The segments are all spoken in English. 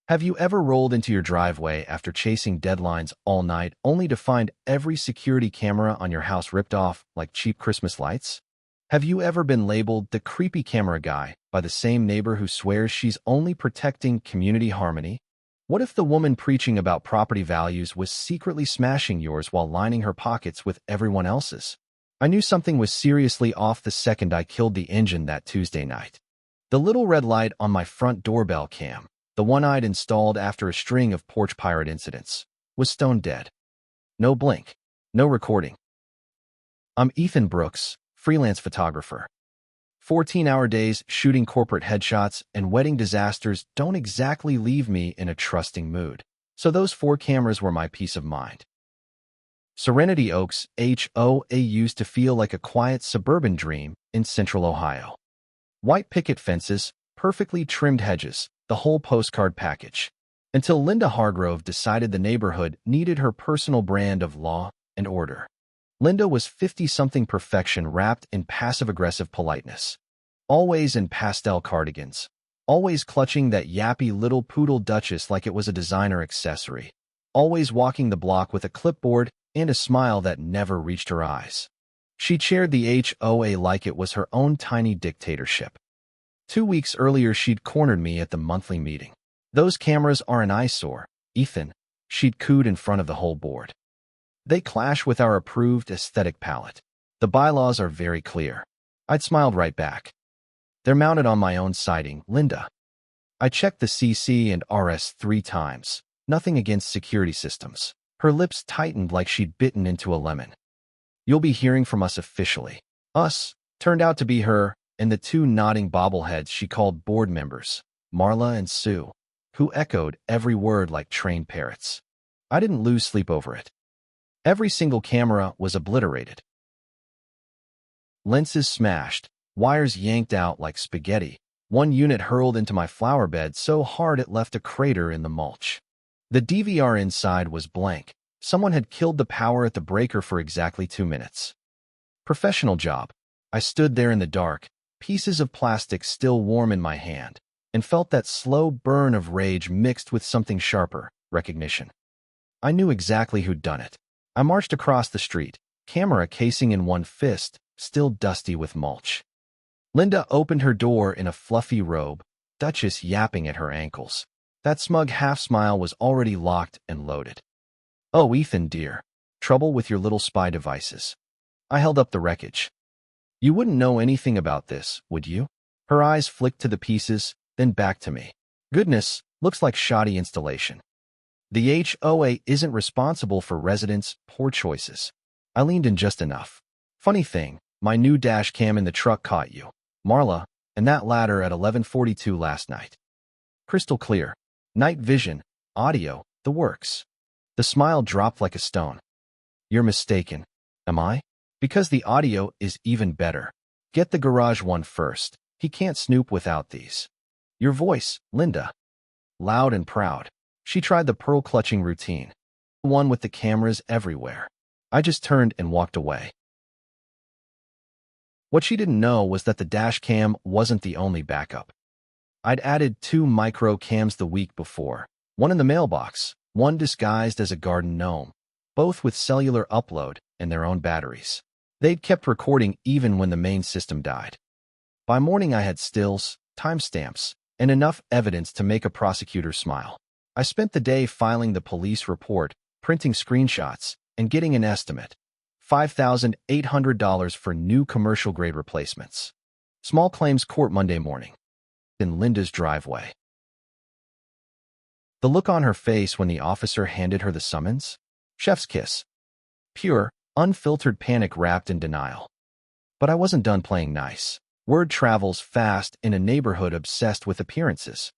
Have you ever rolled into your driveway after chasing deadlines all night only to find every security camera on your house ripped off like cheap Christmas lights? Have you ever been labeled the creepy camera guy by the same neighbor who swears she's only protecting community harmony? What if the woman preaching about property values was secretly smashing yours while lining her pockets with everyone else's? I knew something was seriously off the second I killed the engine that Tuesday night. The little red light on my front doorbell cam, the one I'd installed after a string of porch pirate incidents, was stone dead. No blink, no recording. I'm Ethan Brooks, freelance photographer. 14-hour days shooting corporate headshots and wedding disasters don't exactly leave me in a trusting mood, so those 4 cameras were my peace of mind. Serenity Oaks, HOA used to feel like a quiet suburban dream in central Ohio. White picket fences, perfectly trimmed hedges, the whole postcard package. Until Linda Hargrove decided the neighborhood needed her personal brand of law and order. Linda was 50-something perfection wrapped in passive-aggressive politeness. Always in pastel cardigans. Always clutching that yappy little poodle Duchess like it was a designer accessory. Always walking the block with a clipboard and a smile that never reached her eyes. She chaired the HOA like it was her own tiny dictatorship. 2 weeks earlier, she'd cornered me at the monthly meeting. "Those cameras are an eyesore, Ethan," she'd cooed in front of the whole board. "They clash with our approved aesthetic palette. The bylaws are very clear." I'd smiled right back. "They're mounted on my own siding, Linda." I checked the CC and RS 3 times. Nothing against security systems. Her lips tightened like she'd bitten into a lemon. "You'll be hearing from us officially." Us turned out to be her and the 2 nodding bobbleheads she called board members, Marla and Sue, who echoed every word like trained parrots. I didn't lose sleep over it. Every single camera was obliterated. Lenses smashed, wires yanked out like spaghetti. One unit hurled into my flower bed so hard it left a crater in the mulch. The DVR inside was blank. Someone had killed the power at the breaker for exactly 2 minutes. Professional job. I stood there in the dark, pieces of plastic still warm in my hand, and felt that slow burn of rage mixed with something sharper, recognition. I knew exactly who'd done it. I marched across the street, camera casing in one fist, still dusty with mulch. Linda opened her door in a fluffy robe, Duchess yapping at her ankles. That smug half-smile was already locked and loaded. "Oh, Ethan, dear. Trouble with your little spy devices." I held up the wreckage. "You wouldn't know anything about this, would you?" Her eyes flicked to the pieces, then back to me. "Goodness, looks like shoddy installation. The HOA isn't responsible for residents' poor choices." I leaned in just enough. "Funny thing, my new dash cam in the truck caught you, Marla, and that ladder at 11:42 last night. Crystal clear. Night vision, audio, the works." The smile dropped like a stone. "You're mistaken." "Am I?" "Because the audio is even better. Get the garage one first. He can't snoop without these." "Your voice, Linda." Loud and proud. She tried the pearl-clutching routine. The one with the cameras everywhere. I just turned and walked away. What she didn't know was that the dash cam wasn't the only backup. I'd added 2 micro cams the week before. One in the mailbox, one disguised as a garden gnome. Both with cellular upload and their own batteries. They'd kept recording even when the main system died. By morning I had stills, timestamps, and enough evidence to make a prosecutor smile. I spent the day filing the police report, printing screenshots, and getting an estimate. $5,800 for new commercial-grade replacements. Small claims court Monday morning. In Linda's driveway. The look on her face when the officer handed her the summons? Chef's kiss. Pure, unfiltered panic wrapped in denial. But I wasn't done playing nice. Word travels fast in a neighborhood obsessed with appearances.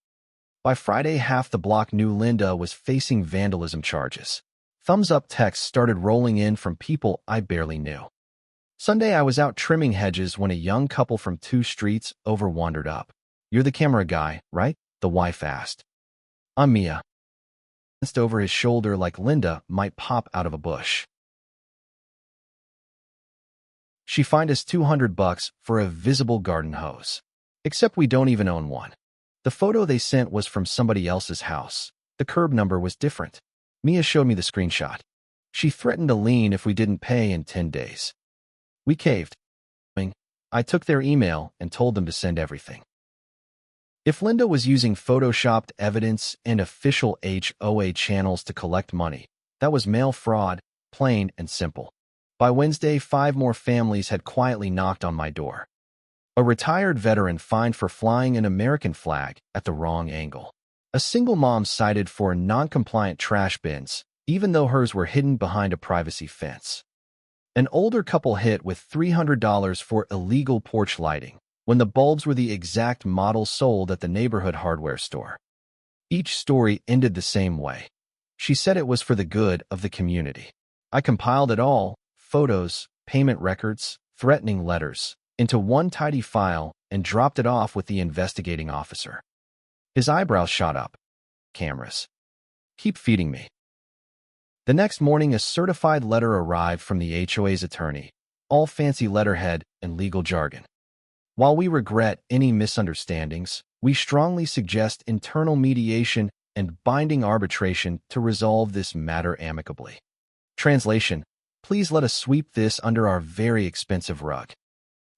By Friday, half the block knew Linda was facing vandalism charges. Thumbs-up texts started rolling in from people I barely knew. Sunday, I was out trimming hedges when a young couple from 2 streets over wandered up. "You're the camera guy, right?" the wife asked. "I'm Mia." Glanced over his shoulder like Linda might pop out of a bush. "She fined us $200 for a visible garden hose. Except we don't even own one." The photo they sent was from somebody else's house. The curb number was different. Mia showed me the screenshot. She threatened a lien if we didn't pay in 10 days. We caved. I took their email and told them to send everything. If Linda was using photoshopped evidence and official HOA channels to collect money, that was mail fraud, plain and simple. By Wednesday, 5 more families had quietly knocked on my door. A retired veteran fined for flying an American flag at the wrong angle. A single mom cited for non-compliant trash bins, even though hers were hidden behind a privacy fence. An older couple hit with $300 for illegal porch lighting, when the bulbs were the exact model sold at the neighborhood hardware store. Each story ended the same way. She said it was for the good of the community. I compiled it all, photos, payment records, threatening letters, into one tidy file and dropped it off with the investigating officer. His eyebrows shot up. Cameras. Keep feeding me. The next morning, a certified letter arrived from the HOA's attorney, all fancy letterhead and legal jargon. While we regret any misunderstandings, we strongly suggest internal mediation and binding arbitration to resolve this matter amicably. Translation: please let us sweep this under our very expensive rug.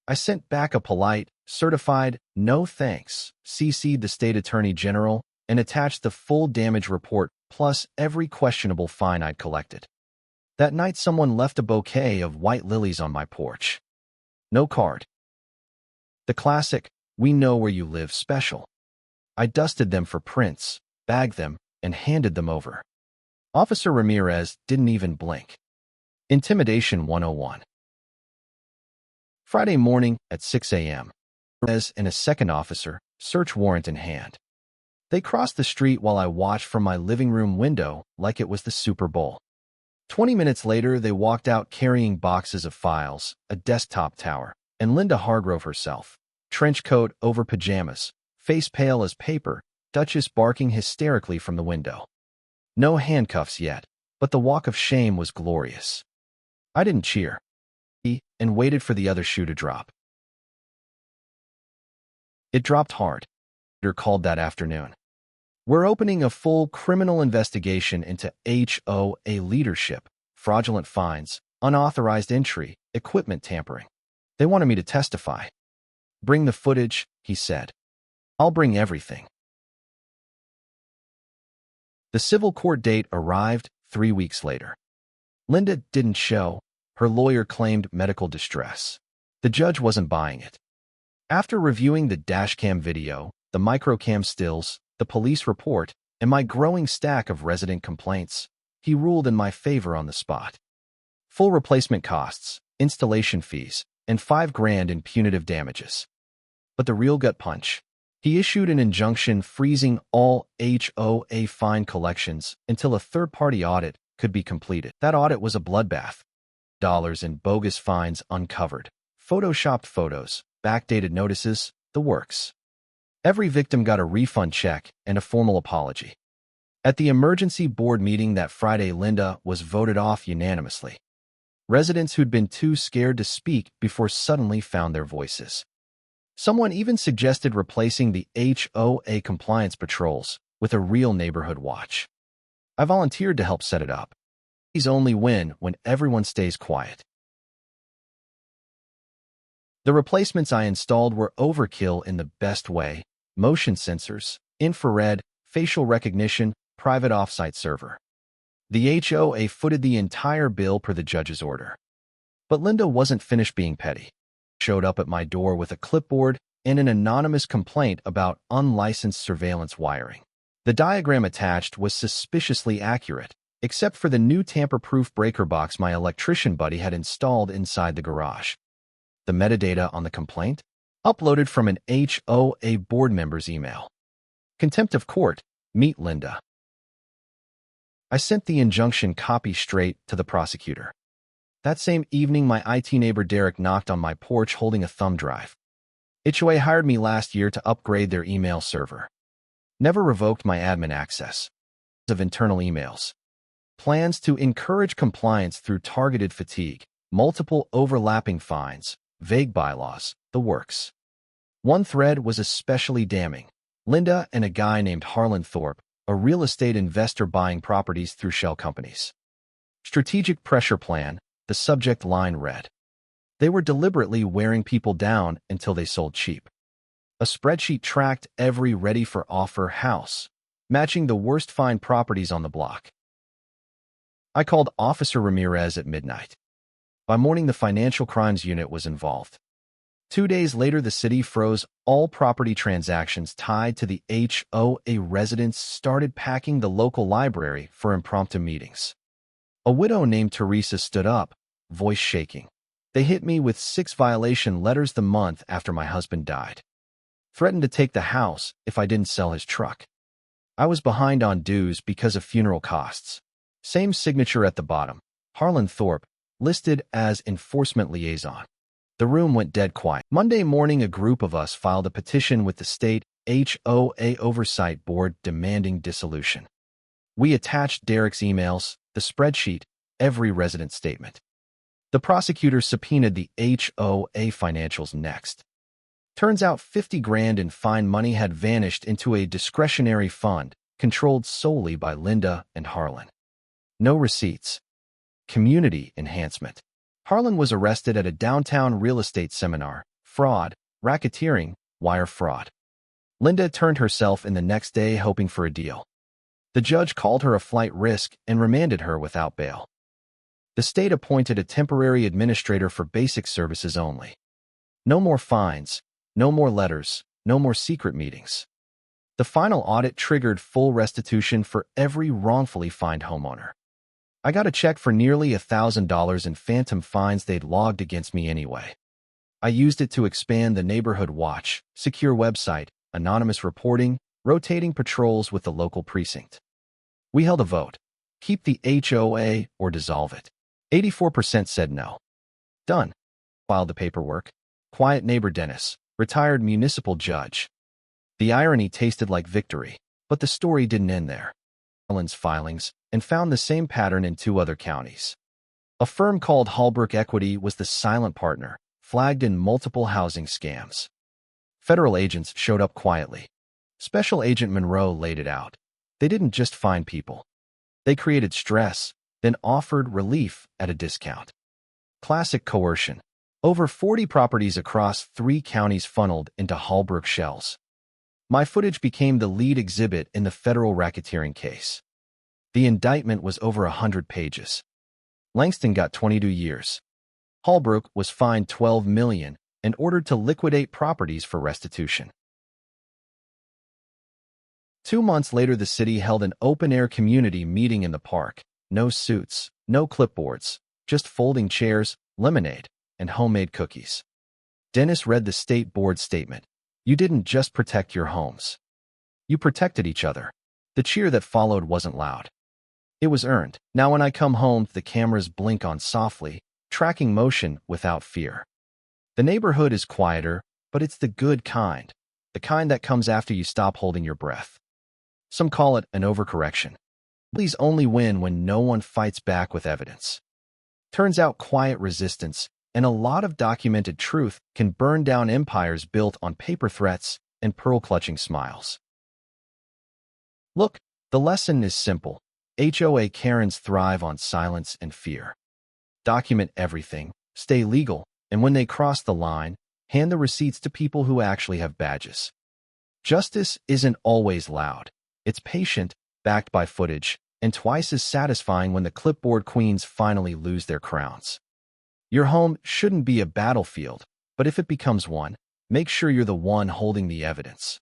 I sent back a polite, certified, no thanks, CC'd the state attorney general, and attached the full damage report plus every questionable fine I'd collected. That night, someone left a bouquet of white lilies on my porch. No card. The classic, "We know where you live" special. I dusted them for prints, bagged them, and handed them over. Officer Ramirez didn't even blink. Intimidation 101. Friday morning at 6 a.m. Ramirez and a second officer, search warrant in hand. They crossed the street while I watched from my living room window like it was the Super Bowl. 20 minutes later, they walked out carrying boxes of files, a desktop tower, and Linda Hargrove herself, trench coat over pajamas, face pale as paper, Duchess barking hysterically from the window. No handcuffs yet, but the walk of shame was glorious. I didn't cheer, and waited for the other shoe to drop. It dropped hard. Called that afternoon. We're opening a full criminal investigation into HOA leadership, fraudulent fines, unauthorized entry, equipment tampering. They wanted me to testify. Bring the footage, he said. I'll bring everything. The civil court date arrived 3 weeks later. Linda didn't show. Her lawyer claimed medical distress. The judge wasn't buying it. After reviewing the dashcam video, the microcam stills, the police report, and my growing stack of resident complaints, he ruled in my favor on the spot. Full replacement costs, installation fees, and $5,000 in punitive damages. But the real gut punch: he issued an injunction freezing all HOA fine collections until a third-party audit could be completed. That audit was a bloodbath. Dollars in bogus fines uncovered, photoshopped photos, backdated notices, the works. Every victim got a refund check and a formal apology. At the emergency board meeting that Friday, Linda was voted off unanimously. Residents who'd been too scared to speak before suddenly found their voices. Someone even suggested replacing the HOA compliance patrols with a real neighborhood watch. I volunteered to help set it up. These only win when everyone stays quiet. The replacements I installed were overkill in the best way: motion sensors, infrared, facial recognition, private offsite server. The HOA footed the entire bill per the judge's order. But Linda wasn't finished being petty. Showed up at my door with a clipboard and an anonymous complaint about unlicensed surveillance wiring. The diagram attached was suspiciously accurate, except for the new tamper-proof breaker box my electrician buddy had installed inside the garage. The metadata on the complaint? Uploaded from an HOA board member's email. Contempt of court. Meet Linda. I sent the injunction copy straight to the prosecutor. That same evening, my IT neighbor Derek knocked on my porch holding a thumb drive. HOA hired me last year to upgrade their email server. Never revoked my admin access. Of internal emails. Plans to encourage compliance through targeted fatigue, multiple overlapping fines, vague bylaws, the works. One thread was especially damning. Linda and a guy named Harlan Thorpe, a real estate investor buying properties through shell companies. Strategic pressure plan, the subject line read. They were deliberately wearing people down until they sold cheap. A spreadsheet tracked every ready-for-offer house, matching the worst-find properties on the block. I called Officer Ramirez at midnight. By morning, the financial crimes unit was involved. 2 days later, the city froze all property transactions tied to the HOA. Residents started packing the local library for impromptu meetings. A widow named Teresa stood up, voice shaking. They hit me with 6 violation letters the month after my husband died. Threatened to take the house if I didn't sell his truck. I was behind on dues because of funeral costs. Same signature at the bottom. Harlan Thorpe, listed as enforcement liaison. The room went dead quiet. Monday morning, a group of us filed a petition with the state HOA Oversight Board demanding dissolution. We attached Derek's emails, the spreadsheet, every resident statement. The prosecutor subpoenaed the HOA financials next. Turns out 50 grand in fine money had vanished into a discretionary fund controlled solely by Linda and Harlan. No receipts. Community enhancement. Harlan was arrested at a downtown real estate seminar. Fraud, racketeering, wire fraud. Linda turned herself in the next day hoping for a deal. The judge called her a flight risk and remanded her without bail. The state appointed a temporary administrator for basic services only. No more fines, no more letters, no more secret meetings. The final audit triggered full restitution for every wrongfully fined homeowner. I got a check for nearly $1,000 in phantom fines they'd logged against me anyway. I used it to expand the neighborhood watch, secure website, anonymous reporting, rotating patrols with the local precinct. We held a vote. Keep the HOA or dissolve it. 84% said no. Done. Filed the paperwork. Quiet neighbor Dennis, retired municipal judge. The irony tasted like victory, but the story didn't end there. Harlan's filings and found the same pattern in 2 other counties. A firm called Holbrook Equity was the silent partner, flagged in multiple housing scams. Federal agents showed up quietly. Special Agent Monroe laid it out. They didn't just find people. They created stress, then offered relief at a discount. Classic coercion. Over 40 properties across 3 counties funneled into Holbrook shells. My footage became the lead exhibit in the federal racketeering case. The indictment was over 100 pages. Langston got 22 years. Holbrook was fined $12 million and ordered to liquidate properties for restitution. 2 months later, the city held an open-air community meeting in the park. No suits, no clipboards, just folding chairs, lemonade, and homemade cookies. Dennis read the state board statement. You didn't just protect your homes. You protected each other. The cheer that followed wasn't loud. It was earned. Now when I come home, the cameras blink on softly, tracking motion without fear. The neighborhood is quieter, but it's the good kind. The kind that comes after you stop holding your breath. Some call it an overcorrection. Bullies only win when no one fights back with evidence. Turns out quiet resistance and a lot of documented truth can burn down empires built on paper threats and pearl-clutching smiles. Look, the lesson is simple. HOA Karens thrive on silence and fear. Document everything, stay legal, and when they cross the line, hand the receipts to people who actually have badges. Justice isn't always loud. It's patient, backed by footage, and twice as satisfying when the clipboard queens finally lose their crowns. Your home shouldn't be a battlefield, but if it becomes one, make sure you're the one holding the evidence.